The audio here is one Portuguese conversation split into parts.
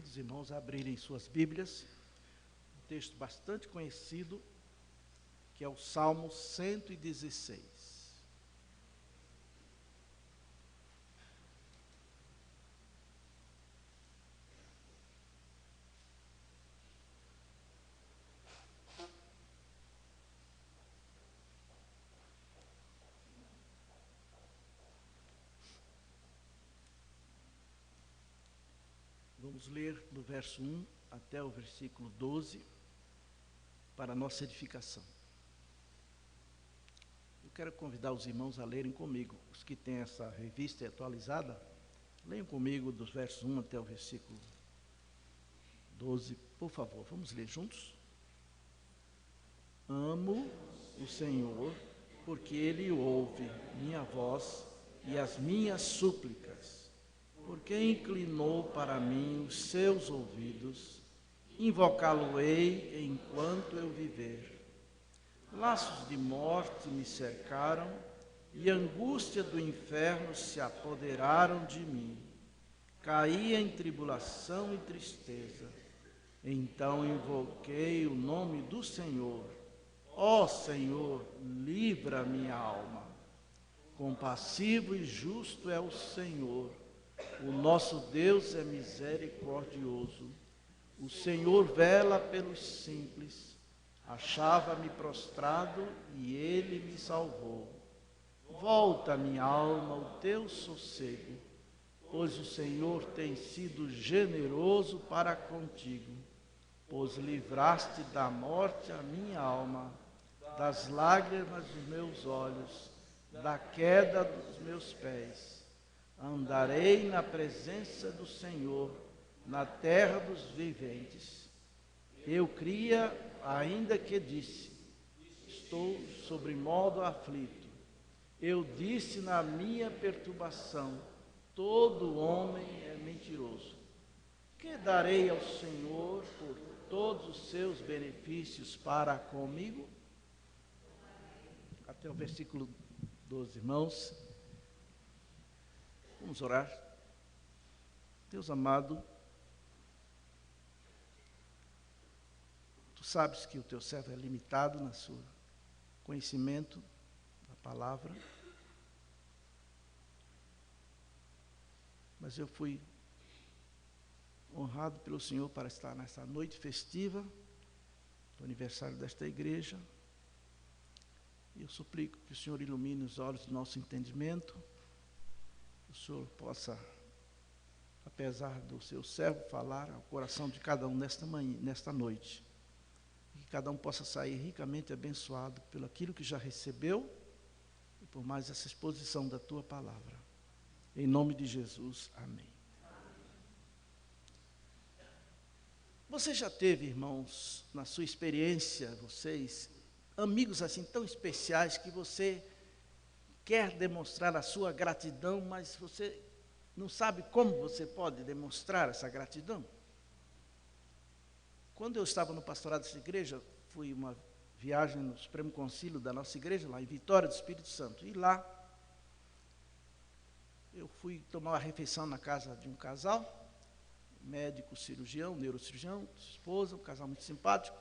Convido os irmãos a abrirem suas Bíblias, um texto bastante conhecido, que é o Salmo 116. Vamos ler do verso 1 até o versículo 12, para a nossa edificação. Eu quero convidar os irmãos a lerem comigo. Os que têm essa revista atualizada, leiam comigo dos versos 1 até o versículo 12, por favor. Vamos ler juntos? Amo o Senhor, porque Ele ouve minha voz e as minhas súplicas. Porque inclinou para mim os seus ouvidos, invocá-lo-ei enquanto eu viver. Laços de morte me cercaram e angústia do inferno se apoderaram de mim. Caí em tribulação e tristeza. Então invoquei o nome do Senhor. Ó Senhor, livra minha alma. Compassivo e justo é o Senhor. O nosso Deus é misericordioso. O Senhor vela pelos simples. Achava-me prostrado e Ele me salvou. Volta, minha alma, o teu sossego, pois o Senhor tem sido generoso para contigo, pois livraste da morte a minha alma, das lágrimas dos meus olhos, da queda dos meus pés. Andarei na presença do Senhor, na terra dos viventes. Eu cria, ainda que disse, estou sobremodo aflito. Eu disse na minha perturbação, todo homem é mentiroso. Que darei ao Senhor por todos os seus benefícios para comigo? Até o versículo 12, irmãos. Vamos orar. Deus amado, Tu sabes que o Teu servo é limitado no seu conhecimento da palavra, mas eu fui honrado pelo Senhor para estar nessa noite festiva do aniversário desta igreja, e eu suplico que o Senhor ilumine os olhos do nosso entendimento, o Senhor possa, apesar do seu servo, falar ao coração de cada um nesta noite. E que cada um possa sair ricamente abençoado pelo aquilo que já recebeu e por mais essa exposição da tua palavra. Em nome de Jesus, amém. Você já teve, irmãos, na sua experiência, vocês, amigos assim tão especiais que você quer demonstrar a sua gratidão, mas você não sabe como você pode demonstrar essa gratidão? Quando eu estava no pastorado dessa igreja, fui uma viagem no Supremo Concílio da nossa igreja, lá em Vitória do Espírito Santo, e lá eu fui tomar uma refeição na casa de um casal, médico, cirurgião, neurocirurgião, esposa, um casal muito simpático,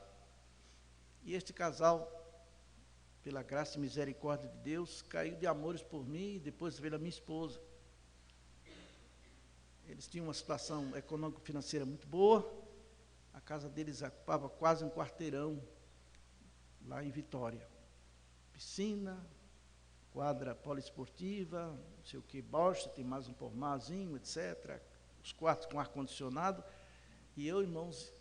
e este casal, pela graça e misericórdia de Deus, caiu de amores por mim e depois pela minha esposa. Eles tinham uma situação econômico-financeira muito boa, a casa deles ocupava quase um quarteirão, lá em Vitória. Piscina, quadra poliesportiva, não sei o que, bocha, tem mais um formazinho, etc. Os quartos com ar-condicionado. E eu, irmãos,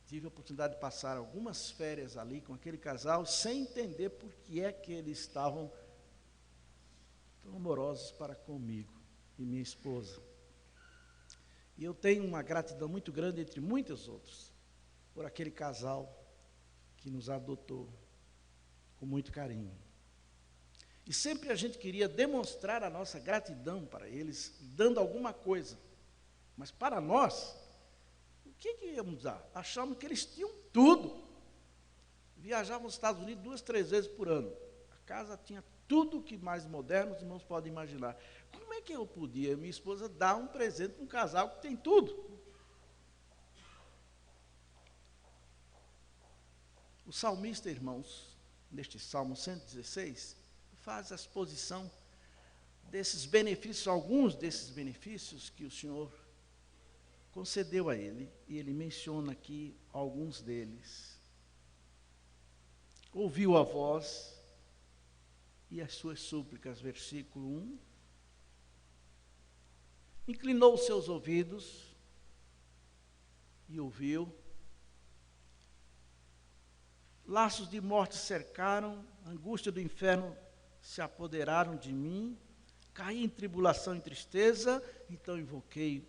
tive a oportunidade de passar algumas férias ali com aquele casal, sem entender por que é que eles estavam tão amorosos para comigo e minha esposa. E eu tenho uma gratidão muito grande, entre muitos outros, por aquele casal que nos adotou com muito carinho. E sempre a gente queria demonstrar a nossa gratidão para eles, dando alguma coisa. Mas para nós, o que íamos dar? Achamos que eles tinham tudo. Viajavam aos Estados Unidos 2, 3 vezes por ano. A casa tinha tudo o que mais moderno os irmãos podem imaginar. Como é que eu podia, minha esposa, dar um presente para um casal que tem tudo? salmista, irmãos, neste Salmo 116, faz a exposição desses benefícios, alguns desses benefícios que o Senhor concedeu a ele, e ele menciona aqui alguns deles. Ouviu a voz e as suas súplicas, versículo 1. Inclinou os seus ouvidos e ouviu. Laços de morte cercaram, angústia do inferno se apoderaram de mim, caí em tribulação e tristeza, então invoquei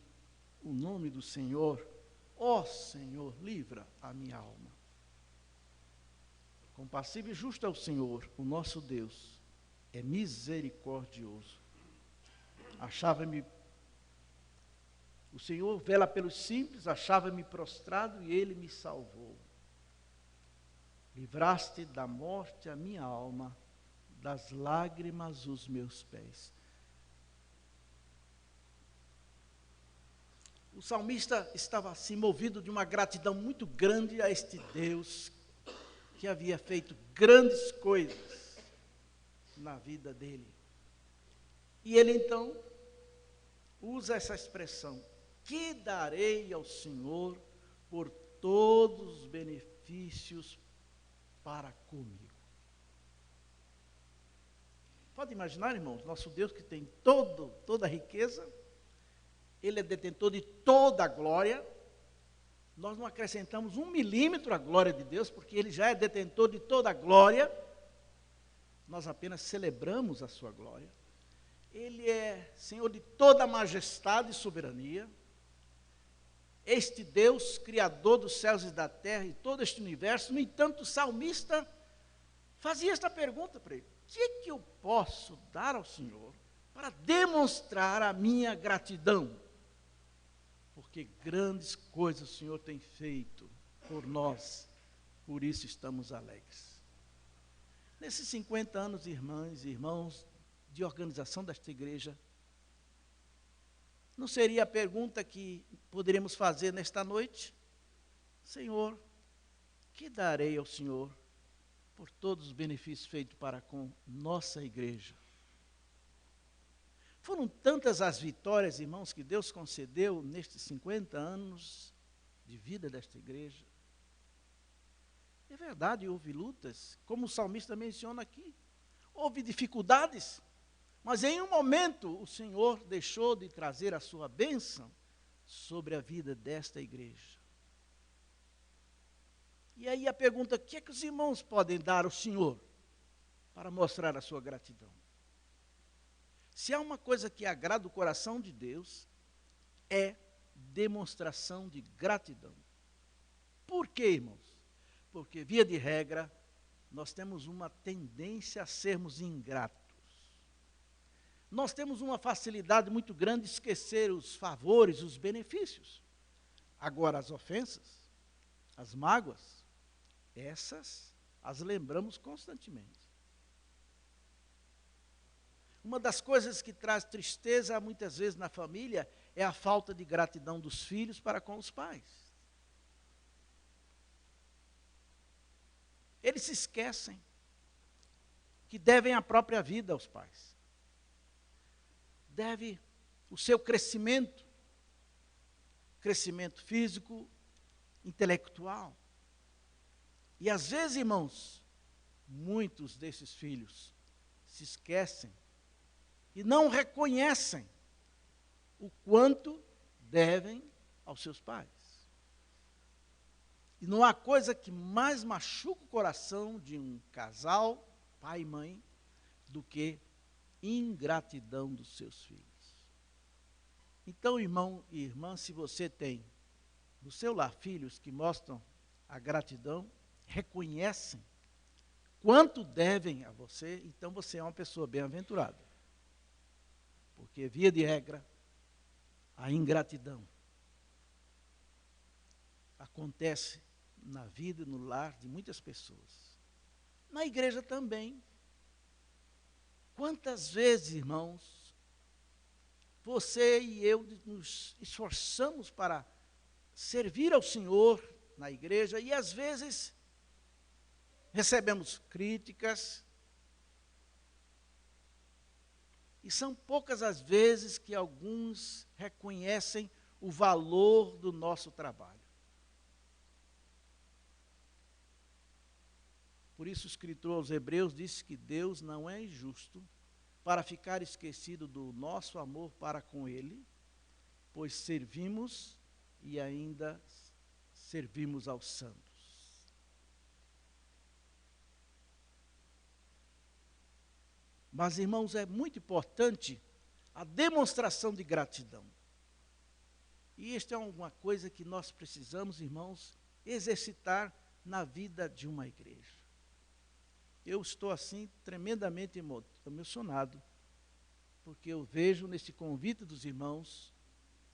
o nome do Senhor. Ó Senhor, livra a minha alma. Compassivo e justo é o Senhor, o nosso Deus, é misericordioso. O Senhor vela pelos simples, achava-me prostrado e Ele me salvou. Livraste da morte a minha alma, das lágrimas os meus pés. O salmista estava assim movido de uma gratidão muito grande a este Deus que havia feito grandes coisas na vida dele. E ele então usa essa expressão: que darei ao Senhor por todos os benefícios para comigo. Pode imaginar, irmãos, nosso Deus que tem toda a riqueza, Ele é detentor de toda a glória. Nós não acrescentamos 1 milímetro à glória de Deus, porque Ele já é detentor de toda a glória. Nós apenas celebramos a sua glória. Ele é Senhor de toda a majestade e soberania. Este Deus, Criador dos céus e da terra e todo este universo. No entanto, o salmista fazia esta pergunta para ele: o que é que eu posso dar ao Senhor para demonstrar a minha gratidão? Porque grandes coisas o Senhor tem feito por nós, por isso estamos alegres. Nesses 50 anos, irmãs e irmãos, de organização desta igreja, não seria a pergunta que poderíamos fazer nesta noite? Senhor, que darei ao Senhor por todos os benefícios feitos para com nossa igreja? Foram tantas as vitórias, irmãos, que Deus concedeu nestes 50 anos de vida desta igreja. É verdade, houve lutas, como o salmista menciona aqui. Houve dificuldades, mas em um momento o Senhor deixou de trazer a sua bênção sobre a vida desta igreja. E aí a pergunta: o que é que os irmãos podem dar ao Senhor para mostrar a sua gratidão? Se há uma coisa que agrada o coração de Deus, é demonstração de gratidão. Por quê, irmãos? Porque, via de regra, nós temos uma tendência a sermos ingratos. Nós temos uma facilidade muito grande de esquecer os favores, os benefícios. Agora, as ofensas, as mágoas, essas as lembramos constantemente. Uma das coisas que traz tristeza muitas vezes na família é a falta de gratidão dos filhos para com os pais. Eles se esquecem que devem a própria vida aos pais. Deve o seu crescimento físico, intelectual. E às vezes, irmãos, muitos desses filhos se esquecem e não reconhecem o quanto devem aos seus pais. E não há coisa que mais machuca o coração de um casal, pai e mãe, do que ingratidão dos seus filhos. Então, irmão e irmã, se você tem no seu lar filhos que mostram a gratidão, reconhecem quanto devem a você, então você é uma pessoa bem-aventurada. Porque, via de regra, a ingratidão acontece na vida e no lar de muitas pessoas. Na igreja também. Quantas vezes, irmãos, você e eu nos esforçamos para servir ao Senhor na igreja e às vezes recebemos críticas, e são poucas as vezes que alguns reconhecem o valor do nosso trabalho. Por isso o escritor aos Hebreus disse que Deus não é injusto para ficar esquecido do nosso amor para com Ele, pois servimos e ainda servimos aos santos. Mas, irmãos, é muito importante a demonstração de gratidão. E esta é uma coisa que nós precisamos, irmãos, exercitar na vida de uma igreja. Eu estou, assim, tremendamente emocionado, porque eu vejo nesse convite dos irmãos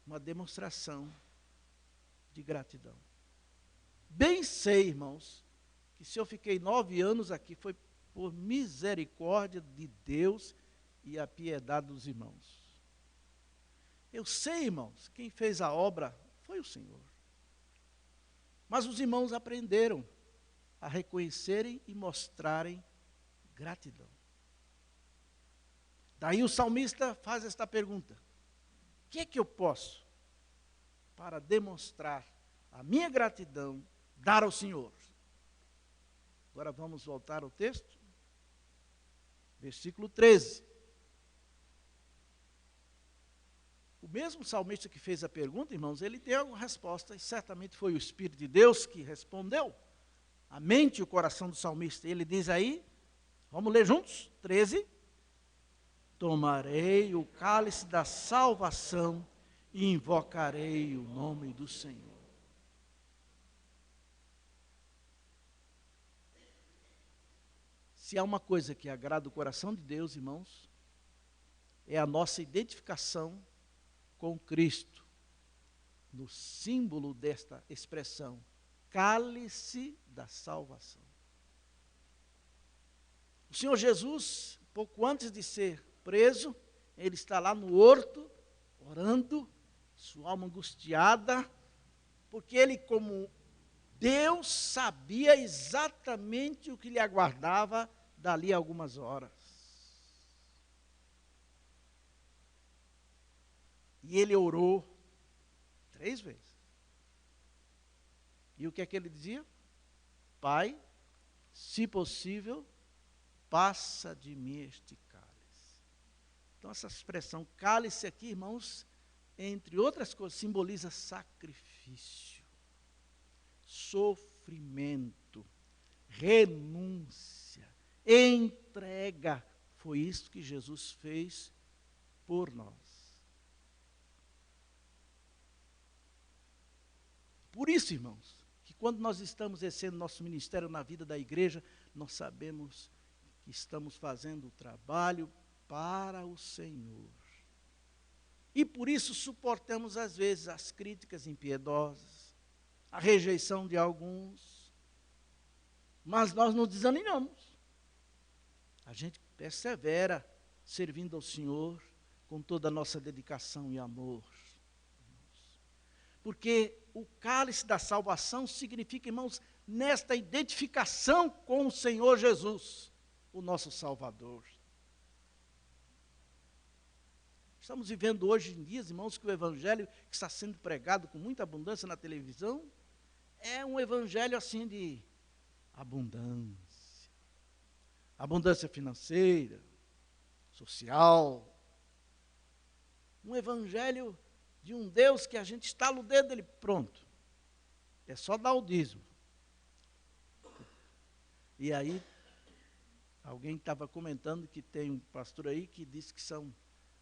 uma demonstração de gratidão. Bem sei, irmãos, que se eu fiquei 9 anos aqui, foi por misericórdia de Deus e a piedade dos irmãos. Eu sei, irmãos, quem fez a obra foi o Senhor. Mas os irmãos aprenderam a reconhecerem e mostrarem gratidão. Daí o salmista faz esta pergunta: o que é que eu posso para demonstrar a minha gratidão, dar ao Senhor? Agora vamos voltar ao texto. Versículo 13. O mesmo salmista que fez a pergunta, irmãos, ele tem alguma resposta, e certamente foi o Espírito de Deus que respondeu a mente e o coração do salmista. Ele diz aí, vamos ler juntos? 13. Tomarei o cálice da salvação e invocarei o nome do Senhor. Se há uma coisa que agrada o coração de Deus, irmãos, é a nossa identificação com Cristo, no símbolo desta expressão, cálice da salvação. O Senhor Jesus, pouco antes de ser preso, ele está lá no horto, orando, sua alma angustiada, porque ele, como Deus, sabia exatamente o que lhe aguardava dali a algumas horas. E ele orou 3 vezes. E o que é que ele dizia? Pai, se possível, passa de mim este cálice. Então, essa expressão cálice aqui, irmãos, entre outras coisas, simboliza sacrifício, sofrimento, renúncia, entrega. Foi isso que Jesus fez por nós. Por isso, irmãos, que quando nós estamos exercendo nosso ministério na vida da igreja, nós sabemos que estamos fazendo o trabalho para o Senhor. E por isso suportamos às vezes as críticas impiedosas, a rejeição de alguns, mas nós não desanimamos. A gente persevera servindo ao Senhor com toda a nossa dedicação e amor. Porque o cálice da salvação significa, irmãos, nesta identificação com o Senhor Jesus, o nosso Salvador. Estamos vivendo hoje em dia, irmãos, que o evangelho que está sendo pregado com muita abundância na televisão é um evangelho assim de abundância. Abundância financeira, social. Um evangelho de um Deus que a gente estala o dedo dele, pronto. É só dar o dízimo. E aí, alguém estava comentando que tem um pastor aí que disse que são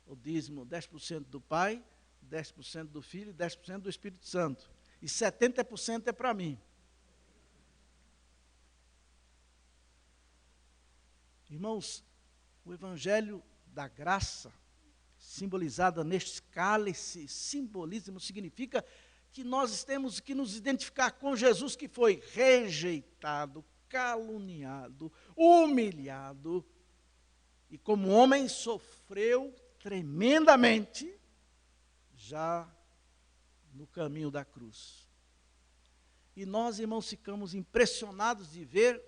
o dízimo 10% do Pai, 10% do Filho e 10% do Espírito Santo. E 70% é para mim. Irmãos, o evangelho da graça, simbolizada neste cálice, simbolismo significa que nós temos que nos identificar com Jesus, que foi rejeitado, caluniado, humilhado, e como homem sofreu tremendamente, já no caminho da cruz. E nós, irmãos, ficamos impressionados de ver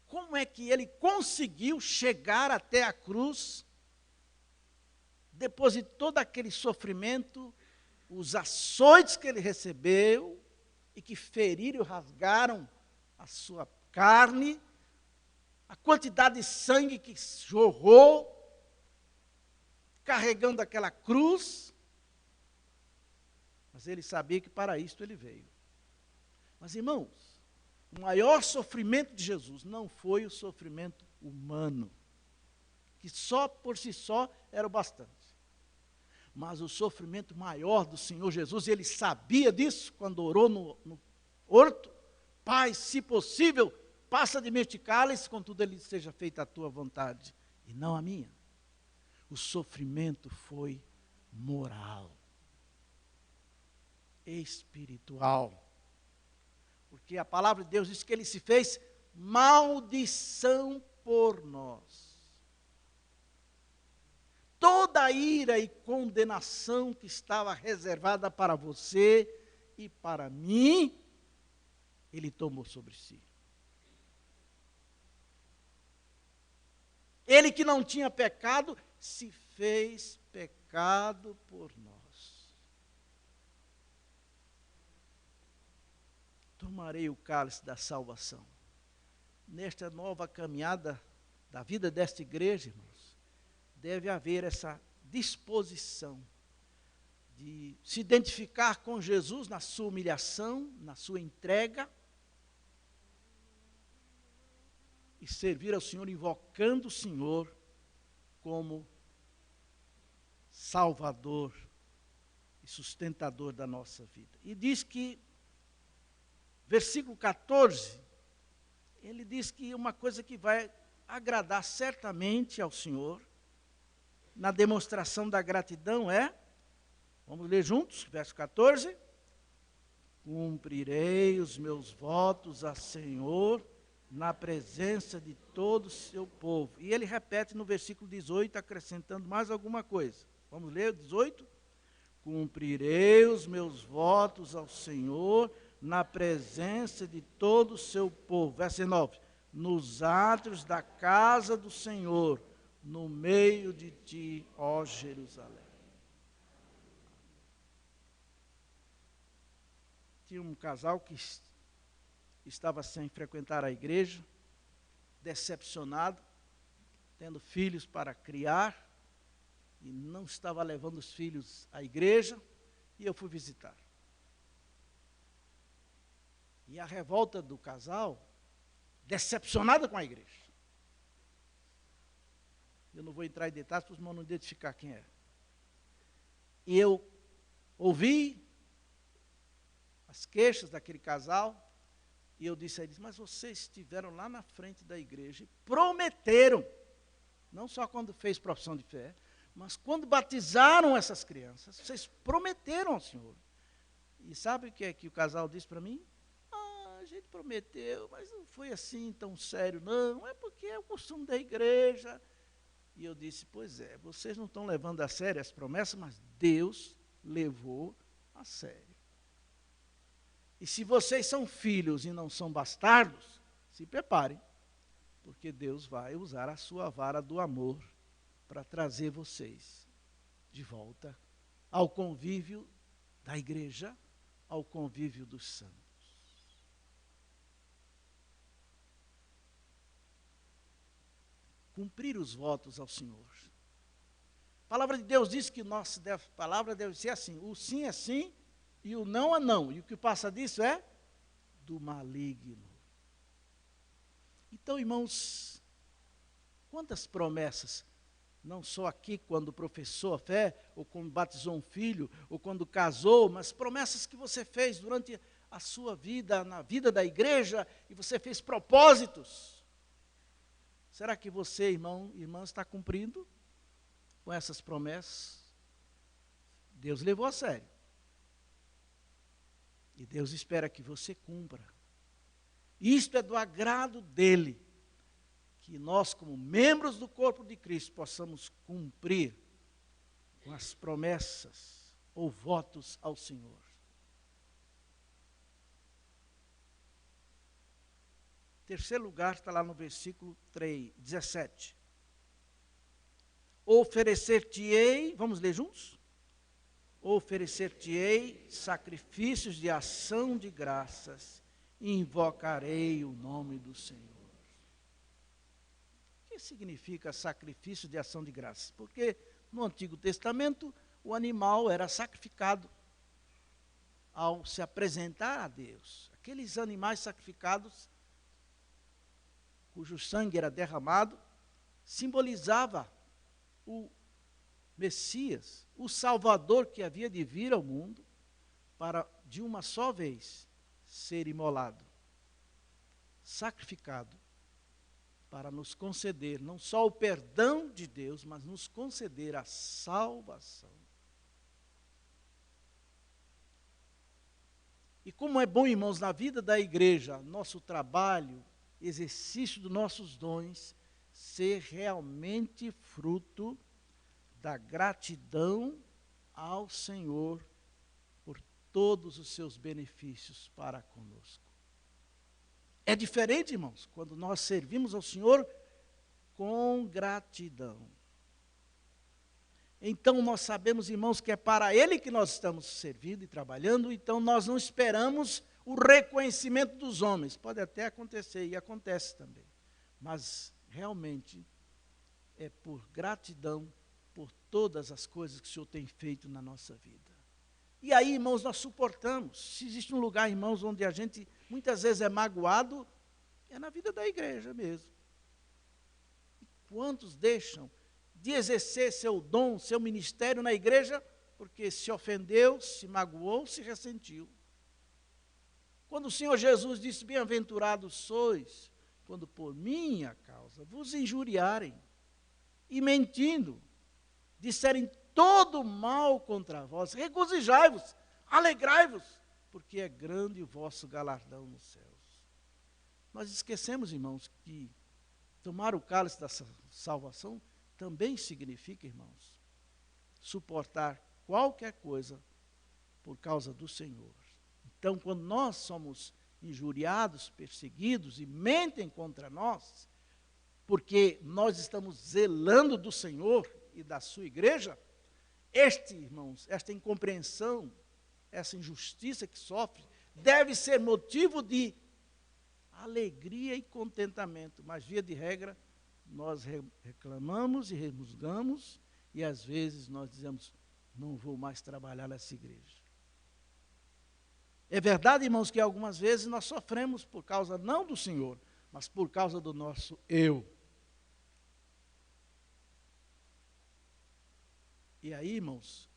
como é que ele conseguiu chegar até a cruz, depois de todo aquele sofrimento, os açoites que ele recebeu, e que feriram e rasgaram a sua carne, a quantidade de sangue que jorrou, carregando aquela cruz, mas ele sabia que para isto ele veio. Mas, irmãos, o maior sofrimento de Jesus não foi o sofrimento humano, que só por si só era o bastante. Mas o sofrimento maior do Senhor Jesus, ele sabia disso quando orou no horto: Pai, se possível, passa de mim este cálice, contudo ele seja feita a tua vontade, e não a minha. O sofrimento foi moral, espiritual. Porque a palavra de Deus diz que ele se fez maldição por nós. Toda a ira e condenação que estava reservada para você e para mim, ele tomou sobre si. Ele que não tinha pecado, se fez pecado por nós. Tomarei o cálice da salvação. Nesta nova caminhada da vida desta igreja, irmãos, deve haver essa disposição de se identificar com Jesus na sua humilhação, na sua entrega, e servir ao Senhor, invocando o Senhor como Salvador e sustentador da nossa vida. E diz que, versículo 14, ele diz que uma coisa que vai agradar certamente ao Senhor, na demonstração da gratidão é, vamos ler juntos, verso 14: cumprirei os meus votos a Senhor na presença de todo o seu povo. E ele repete no versículo 18, acrescentando mais alguma coisa. Vamos ler o 18? Cumprirei os meus votos ao Senhor na presença de todo o seu povo. Verso 19: nos átrios da casa do Senhor, no meio de ti, ó Jerusalém. Tinha um casal que estava sem frequentar a igreja, decepcionado, tendo filhos para criar, e não estava levando os filhos à igreja, e eu fui visitar. E a revolta do casal, decepcionado com a igreja. Eu não vou entrar em detalhes para os irmãos não identificar quem é. E eu ouvi as queixas daquele casal, e eu disse a eles: mas vocês estiveram lá na frente da igreja e prometeram, não só quando fez profissão de fé, mas quando batizaram essas crianças, vocês prometeram ao Senhor. E sabe o que é que o casal disse para mim? A gente prometeu, mas não foi assim tão sério, não, é porque é o costume da igreja. E eu disse: pois é, vocês não estão levando a sério as promessas, mas Deus levou a sério. E se vocês são filhos e não são bastardos, se preparem, porque Deus vai usar a sua vara do amor para trazer vocês de volta ao convívio da igreja, ao convívio dos santos. Cumprir os votos ao Senhor. A palavra de Deus diz que nossa palavra deve ser assim: o sim é sim e o não é não. E o que passa disso é do maligno. Então, irmãos, quantas promessas, não só aqui quando professou a fé, ou quando batizou um filho, ou quando casou, mas promessas que você fez durante a sua vida, na vida da igreja, e você fez propósitos. Será que você, irmão, irmã, está cumprindo com essas promessas? Deus levou a sério. E Deus espera que você cumpra. Isto é do agrado dele, que nós, como membros do corpo de Cristo, possamos cumprir com as promessas ou votos ao Senhor. Terceiro lugar está lá no versículo 17. Oferecer-te-ei, vamos ler juntos? Oferecer-te-ei sacrifícios de ação de graças, e invocarei o nome do Senhor. O que significa sacrifício de ação de graças? Porque no Antigo Testamento o animal era sacrificado ao se apresentar a Deus. Aqueles animais sacrificados, cujo sangue era derramado, simbolizava o Messias, o Salvador que havia de vir ao mundo para, de uma só vez, ser imolado, sacrificado, para nos conceder não só o perdão de Deus, mas nos conceder a salvação. E como é bom, irmãos, na vida da igreja, nosso trabalho, exercício dos nossos dons, ser realmente fruto da gratidão ao Senhor por todos os seus benefícios para conosco. É diferente, irmãos, quando nós servimos ao Senhor com gratidão. Então nós sabemos, irmãos, que é para Ele que nós estamos servindo e trabalhando, então nós não esperamos o reconhecimento dos homens. Pode até acontecer, e acontece também. Mas realmente é por gratidão por todas as coisas que o Senhor tem feito na nossa vida. E aí, irmãos, nós suportamos. Se existe um lugar, irmãos, onde a gente muitas vezes é magoado, é na vida da igreja mesmo. E quantos deixam de exercer seu dom, seu ministério na igreja, porque se ofendeu, se magoou, se ressentiu. Quando o Senhor Jesus disse, bem-aventurados sois, quando por minha causa vos injuriarem, e mentindo, disserem todo mal contra vós, regozijai-vos, alegrai-vos, porque é grande o vosso galardão nos céus. Nós esquecemos, irmãos, que tomar o cálice da salvação também significa, irmãos, suportar qualquer coisa por causa do Senhor. Então, quando nós somos injuriados, perseguidos e mentem contra nós, porque nós estamos zelando do Senhor e da sua igreja, irmãos, esta incompreensão, essa injustiça que sofre, deve ser motivo de alegria e contentamento. Mas, via de regra, nós reclamamos e remusgamos, e às vezes nós dizemos, não vou mais trabalhar nessa igreja. É verdade, irmãos, que algumas vezes nós sofremos por causa não do Senhor, mas por causa do nosso eu. E aí, irmãos,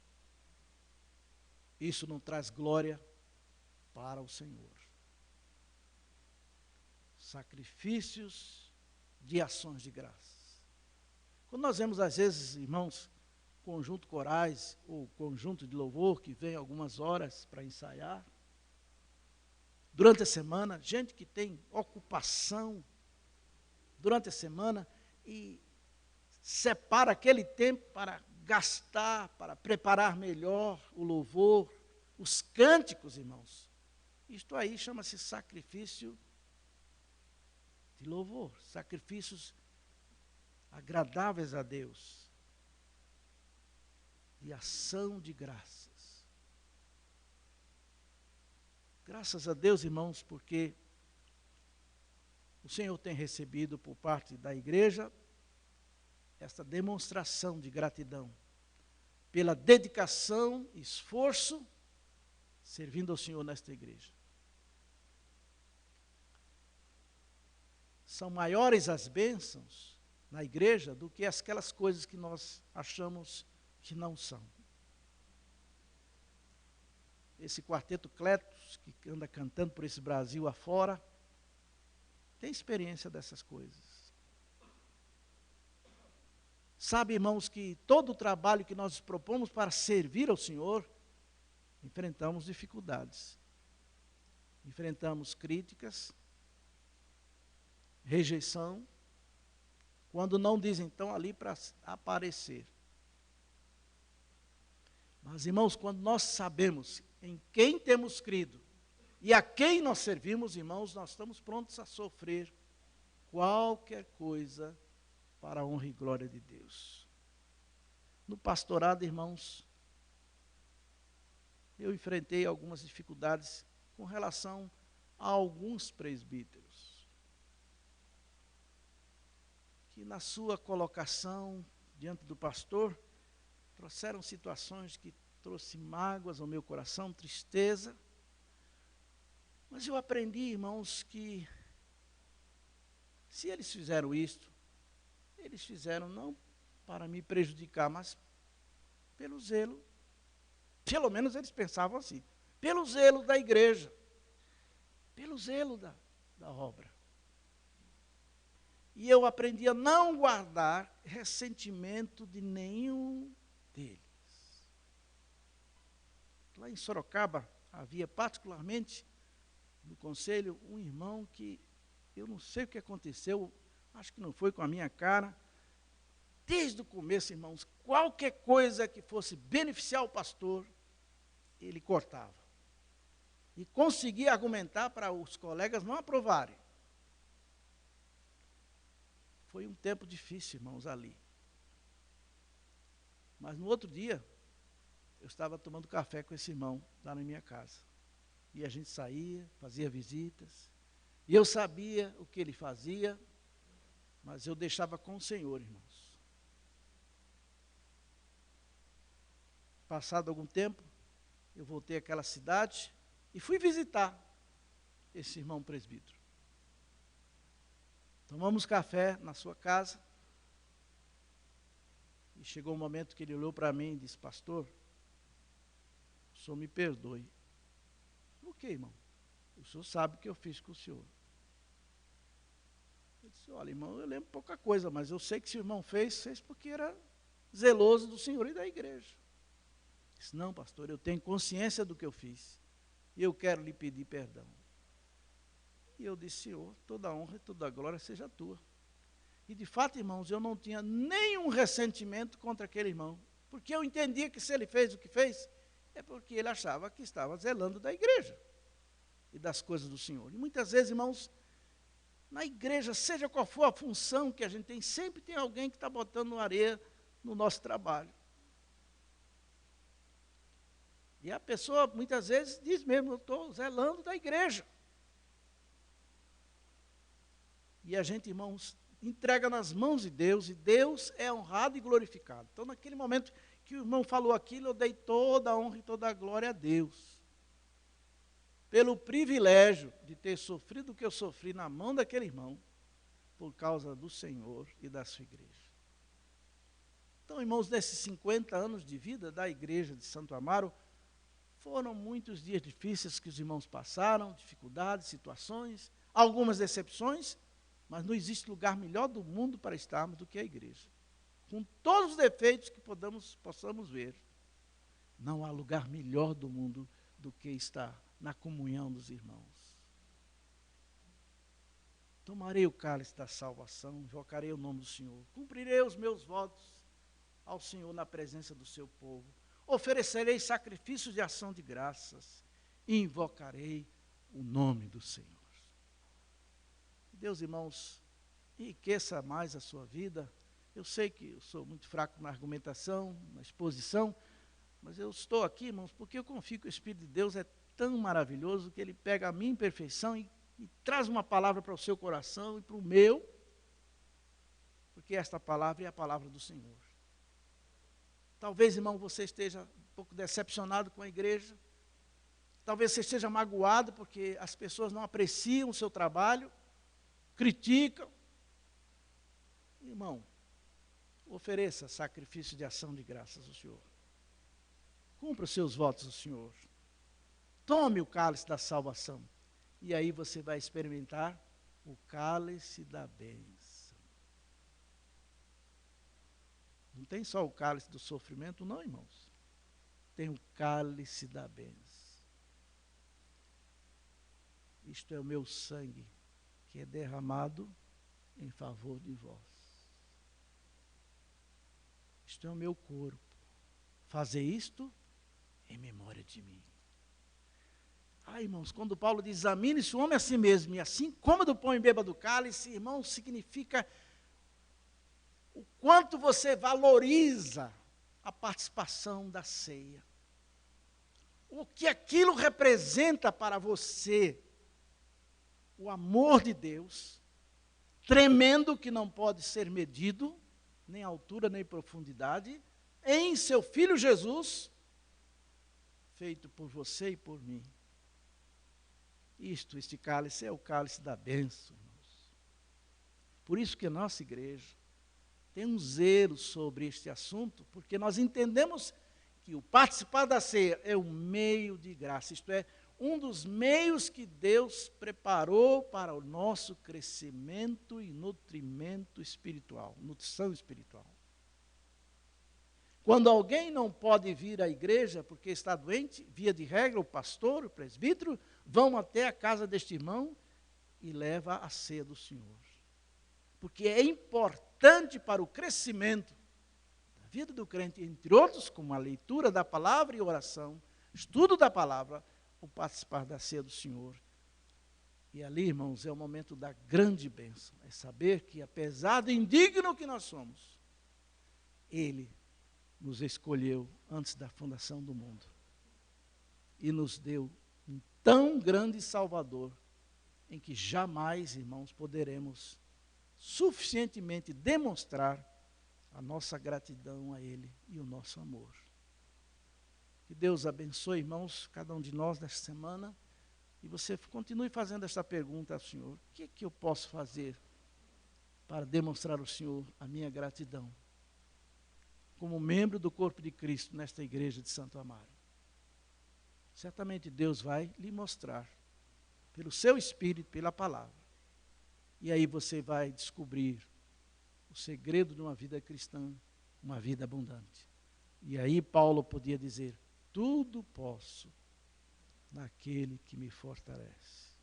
isso não traz glória para o Senhor. Sacrifícios de ações de graças. Quando nós vemos, às vezes, irmãos, conjunto corais ou conjunto de louvor que vem algumas horas para ensaiar, durante a semana, gente que tem ocupação durante a semana e separa aquele tempo para gastar, para preparar melhor o louvor, os cânticos, irmãos. Isto aí chama-se sacrifício de louvor, sacrifícios agradáveis a Deus, de ação de graças. Graças a Deus, irmãos, porque o Senhor tem recebido por parte da igreja esta demonstração de gratidão pela dedicação e esforço servindo ao Senhor nesta igreja. São maiores as bênçãos na igreja do que aquelas coisas que nós achamos que não são. Esse quarteto Cletos, que anda cantando por esse Brasil afora, tem experiência dessas coisas. Sabe, irmãos, que todo o trabalho que nós propomos para servir ao Senhor, enfrentamos dificuldades. Enfrentamos críticas, rejeição, quando não dizem, então, ali para aparecer. Mas, irmãos, quando nós sabemos em quem temos crido e a quem nós servimos, irmãos, nós estamos prontos a sofrer qualquer coisa para a honra e glória de Deus. No pastorado, irmãos, eu enfrentei algumas dificuldades com relação a alguns presbíteros, que na sua colocação diante do pastor, trouxeram situações que trouxe mágoas ao meu coração, tristeza. Mas eu aprendi, irmãos, que se eles fizeram isto, eles fizeram não para me prejudicar, mas pelo zelo. Pelo menos eles pensavam assim. Pelo zelo da igreja. Pelo zelo da obra. E eu aprendi a não guardar ressentimento de nenhum deles. Lá em Sorocaba, havia particularmente no conselho um irmão que eu não sei o que aconteceu, acho que não foi com a minha cara. Desde o começo, irmãos, qualquer coisa que fosse beneficiar o pastor, ele cortava. E conseguia argumentar para os colegas não aprovarem. Foi um tempo difícil, irmãos, ali. Mas no outro dia, eu estava tomando café com esse irmão lá na minha casa. E a gente saía, fazia visitas. E eu sabia o que ele fazia, mas eu deixava com o Senhor, irmãos. Passado algum tempo, eu voltei àquela cidade e fui visitar esse irmão presbítero. Tomamos café na sua casa. E chegou um momento que ele olhou para mim e disse: pastor, o senhor me perdoe. O que, irmão? O senhor sabe o que eu fiz com o senhor. Eu disse: olha, irmão, eu lembro pouca coisa, mas eu sei que se o irmão fez porque era zeloso do Senhor e da igreja. Eu disse: não, pastor, eu tenho consciência do que eu fiz. E eu quero lhe pedir perdão. E eu disse: Senhor, toda a honra e toda a glória seja tua. E de fato, irmãos, eu não tinha nenhum ressentimento contra aquele irmão. Porque eu entendia que se ele fez o que fez, é porque ele achava que estava zelando da igreja e das coisas do Senhor. E muitas vezes, irmãos, na igreja, seja qual for a função que a gente tem, sempre tem alguém que está botando areia no nosso trabalho. E a pessoa, muitas vezes, diz mesmo: eu estou zelando da igreja. E a gente, irmãos, entrega nas mãos de Deus, e Deus é honrado e glorificado. Então, naquele momento que o irmão falou aquilo, eu dei toda a honra e toda a glória a Deus. Pelo privilégio de ter sofrido o que eu sofri na mão daquele irmão, por causa do Senhor e da sua igreja. Então, irmãos, nesses 50 anos de vida da igreja de Santo Amaro, foram muitos dias difíceis que os irmãos passaram, dificuldades, situações, algumas decepções, mas não existe lugar melhor do mundo para estarmos do que a igreja. Com todos os defeitos que possamos ver, não há lugar melhor do mundo do que estar na comunhão dos irmãos. Tomarei o cálice da salvação, invocarei o nome do Senhor, cumprirei os meus votos ao Senhor na presença do seu povo, oferecerei sacrifícios de ação de graças e invocarei o nome do Senhor. Deus, irmãos, enriqueça mais a sua vida. Eu sei que eu sou muito fraco na argumentação, na exposição, mas eu estou aqui, irmãos, porque eu confio que o Espírito de Deus é tão maravilhoso que ele pega a minha imperfeição e traz uma palavra para o seu coração e para o meu, porque esta palavra é a palavra do Senhor. Talvez, irmão, você esteja um pouco decepcionado com a igreja, talvez você esteja magoado porque as pessoas não apreciam o seu trabalho, criticam. Irmão, ofereça sacrifício de ação de graças ao Senhor. Cumpra os seus votos ao Senhor. Tome o cálice da salvação. E aí você vai experimentar o cálice da bênção. Não tem só o cálice do sofrimento, não, irmãos. Tem o cálice da bênção. Isto é o meu sangue, que é derramado em favor de vós. Isto é o meu corpo. Fazer isto em memória de mim. Irmãos, quando Paulo diz, examine-se o homem a si mesmo, e assim coma do pão e beba do cálice, irmãos, significa o quanto você valoriza a participação da ceia. O que aquilo representa para você, o amor de Deus, tremendo, que não pode ser medido, nem altura, nem profundidade, em seu Filho Jesus, feito por você e por mim. Este cálice é o cálice da bênção, irmãos. Por isso que a nossa igreja tem um zelo sobre este assunto, porque nós entendemos que o participar da ceia é um meio de graça, isto é, um dos meios que Deus preparou para o nosso crescimento e nutrimento espiritual, nutrição espiritual. Quando alguém não pode vir à igreja porque está doente, via de regra, o pastor, o presbítero, vão até a casa deste irmão e leva a ceia do Senhor. Porque é importante para o crescimento da vida do crente, entre outros, como a leitura da palavra e oração, estudo da palavra, o participar da ceia do Senhor. E ali, irmãos, é o momento da grande bênção. É saber que, apesar do indigno que nós somos, Ele nos escolheu antes da fundação do mundo. E nos deu um tão grande Salvador, em que jamais, irmãos, poderemos suficientemente demonstrar a nossa gratidão a Ele e o nosso amor. Que Deus abençoe, irmãos, cada um de nós nesta semana, e você continue fazendo esta pergunta ao Senhor: o que é que eu posso fazer para demonstrar ao Senhor a minha gratidão, como membro do corpo de Cristo nesta igreja de Santo Amaro? Certamente Deus vai lhe mostrar, pelo seu Espírito, pela palavra. E aí você vai descobrir o segredo de uma vida cristã, uma vida abundante. E aí Paulo podia dizer, tudo posso naquele que me fortalece.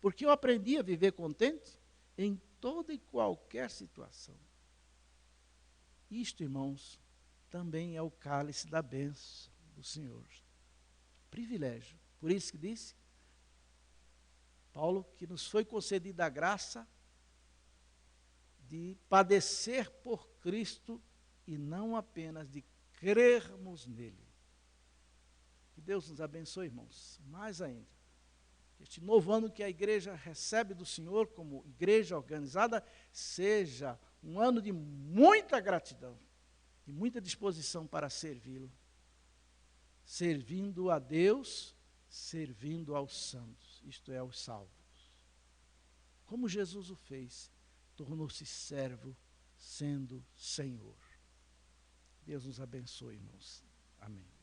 Porque eu aprendi a viver contente em toda e qualquer situação. Isto, irmãos, também é o cálice da bênção do Senhor. Privilégio. Por isso que disse Paulo que nos foi concedida a graça de padecer por Cristo e não apenas de crermos nele. Que Deus nos abençoe, irmãos, mais ainda. Este novo ano que a igreja recebe do Senhor como igreja organizada seja um ano de muita gratidão, de muita disposição para servi-lo. Servindo a Deus, servindo aos santos, isto é, aos salvos. Como Jesus o fez, tornou-se servo, sendo Senhor. Deus nos abençoe, irmãos. Amém.